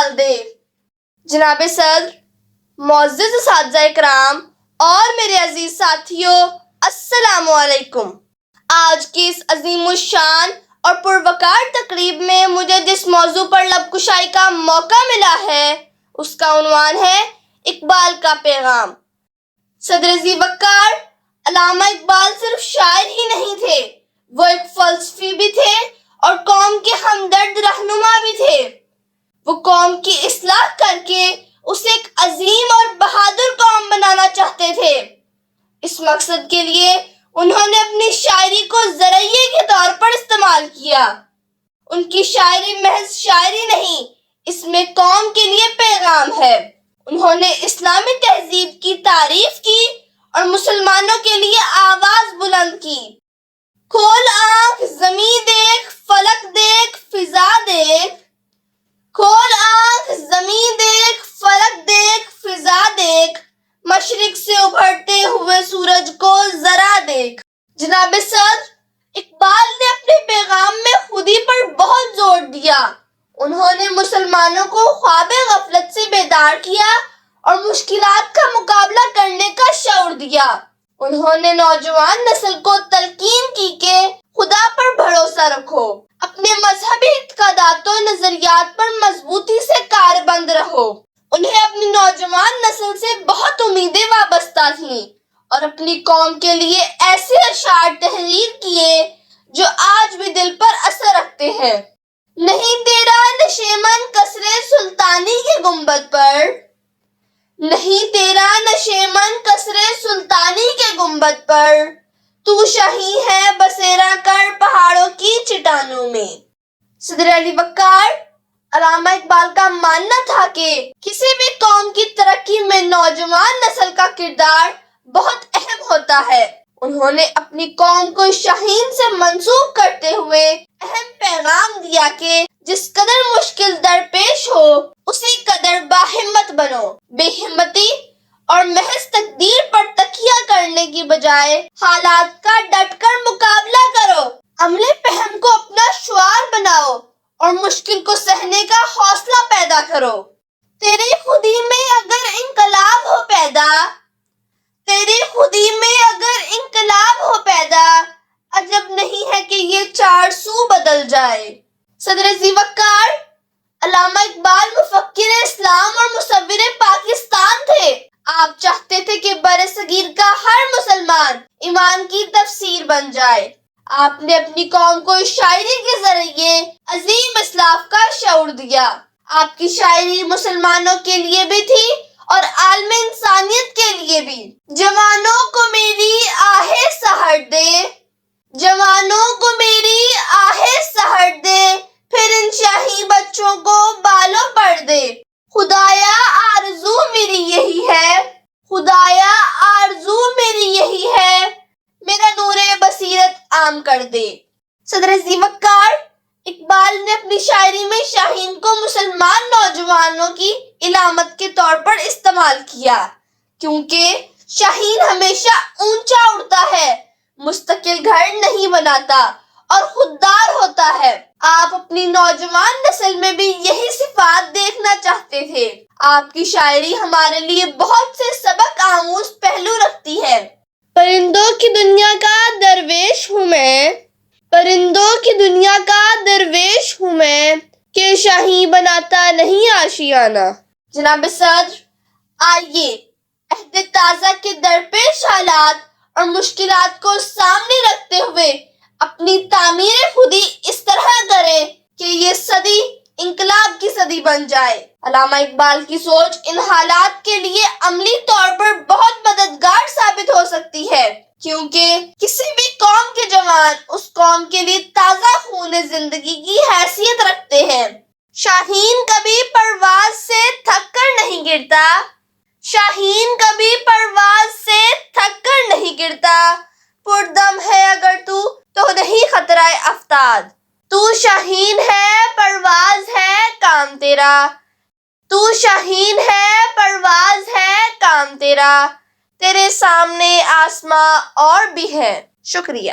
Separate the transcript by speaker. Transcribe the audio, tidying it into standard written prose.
Speaker 1: ڈال دے۔ جناب صدر، معزز اساتذہ اکرام اور میرے عزیز ساتھیوں، السلام علیکم۔ آج کی اس عظیم الشان اور پروقار تقریب میں مجھے جس موضوع پر لب کشائی کا موقع ملا ہے اس کا عنوان ہے اقبال کا پیغام۔ صدر ذی وقار، علامہ اقبال صرف شاعر ہی نہیں تھے، وہ ایک فلسفی بھی تھے اور قوم کے ہمدرد رہنما بھی تھے۔ وہ قوم کی اصلاح کر کے اسے ایک عظیم اور بہادر قوم بنانا چاہتے تھے۔ اس مقصد کے لیے انہوں نے اپنی شاعری کو ذریعے کے طور پر استعمال کیا۔ ان کی شاعری محض شاعری نہیں، اس میں قوم کے لیے پیغام ہے۔ انہوں نے اسلامی تہذیب کی تعریف کی اور مسلمانوں کے لیے آواز بلند کی۔ کھول آنکھ زمیں دیکھ، فلک دیکھ، فضا دیکھ۔ کھول آنکھ زمیں دیکھ، فلک دیکھ، فضا دیکھ، مشرق سے ابھرتے ہوئے سورج کو ذرا دیکھ۔ جناب صدر، اقبال نے اپنے پیغام میں خودی پر بہت زور دیا۔ انہوں نے مسلمانوں کو خواب غفلت سے بیدار کیا اور مشکلات کا مقابلہ کرنے کا شعور دیا۔ انہوں نے نوجوان نسل کو تلقین کی کہ خدا پر بھروسہ رکھو، اپنے مذہبی اعتقادات و نظریات پر مضبوطی سے کاربند رہو۔ انہیں اپنی نوجوان نسل سے بہت امیدیں وابستہ تھیں اور اپنی قوم کے لیے ایسے اشعار تحریر کیے جو آج بھی دل پر اثر رکھتے ہیں۔ نہیں تیرا نشیمن قصرِ سلطانی کے گنبد پر، نہیں تیرا نشیمن قصرِ سلطانی کے گنبد پر، تو شاہی ہے بسیرا کر پہاڑوں کی چٹانوں میں۔ صدر علی وقار، علامہ اقبال کا ماننا تھا کہ کسی بھی قوم کی ترقی میں نوجوان نسل کا کردار بہت اہم ہوتا ہے۔ انہوں نے اپنی قوم کو شاہین سے منسوب کرتے ہوئے اہم پیغام دیا کہ جس قدر مشکل درپیش ہو اسی قدر باہمت بنو۔ بے ہمتی اور محض تقدیر پر تکیہ کرنے کی بجائے حالات کا ڈٹ کر مقابلہ کرو۔ عملِ پہم کو اپنا شعار بناؤ اور مشکل کو سہنے کا حوصلہ پیدا کرو۔ تیری خودی میں اگر انقلاب ہو پیدا، تیری خودی میں اگر انقلاب ہو پیدا، عجب نہیں ہے کہ یہ چار سو بدل جائے۔ صدر ذی وقار، علامہ اقبال مفکر اسلام اور مصور پاکستان تھے۔ آپ چاہتے تھے کہ برصغیر کا ہر مسلمان ایمان کی تفسیر بن جائے۔ آپ نے اپنی قوم کو شاعری کے ذریعے عظیم اسلاف کا شعور دیا۔ آپ کی شاعری مسلمانوں کے لیے بھی تھی اور عالم انسانیت کے لیے بھی۔ جوانوں کو میری آہیں سہر دے، جوانوں کو میری آہیں سہر دے، پھر ان شاہی بچوں کو بالوں پر دے۔ خدایا آرزو میری یہی ہے، خدایا آرزو میری یہی ہے، میرا نور بصیرت عام کر دے۔ صدر ذی وقار، اقبال نے اپنی شاعری میں شاہین کو مسلمان نوجوانوں کی علامت کے طور پر استعمال کیا، کیونکہ شاہین ہمیشہ اونچا اڑتا ہے، مستقل گھر نہیں بناتا اور خوددار ہوتا ہے۔ آپ اپنی نوجوان نسل میں بھی یہی صفات دیکھنا چاہتے تھے۔ آپ کی شاعری ہمارے لیے بہت سے سبق آموز پہلو رکھتی ہے۔ پرندوں کی دنیا کا درویش ہوں میں، پرندوں کی دنیا کا درویش ہوں میں، کہ شاہین بناتا نہیں آشیانہ۔ جناب صدر، آئیے عہد تازہ کے درپیش حالات اور مشکلات کو سامنے رکھتے ہوئے اپنی تعمیر خودی اس طرح کریں کہ یہ صدی انقلاب کی صدی بن جائے۔ علامہ اقبال کی سوچ ان حالات کے لیے عملی طور پر بہت مددگار ثابت ہو سکتی ہے، کیونکہ کسی بھی قوم کے جوان اس قوم کے لیے تازہ خون زندگی کی حیثیت رکھتے ہیں۔ شاہین کبھی پرواز سے تھک کر نہیں گرتا، شاہین کبھی پرواز سے تھک کر نہیں گرتا، پردم ہے اگر تو نہیں خطرہ افتاد۔ تو شاہین ہے پرواز ہے کام تیرا، تو شاہین ہے پرواز ہے کام تیرا، تیرے سامنے آسماں اور بھی ہے۔ شکریہ۔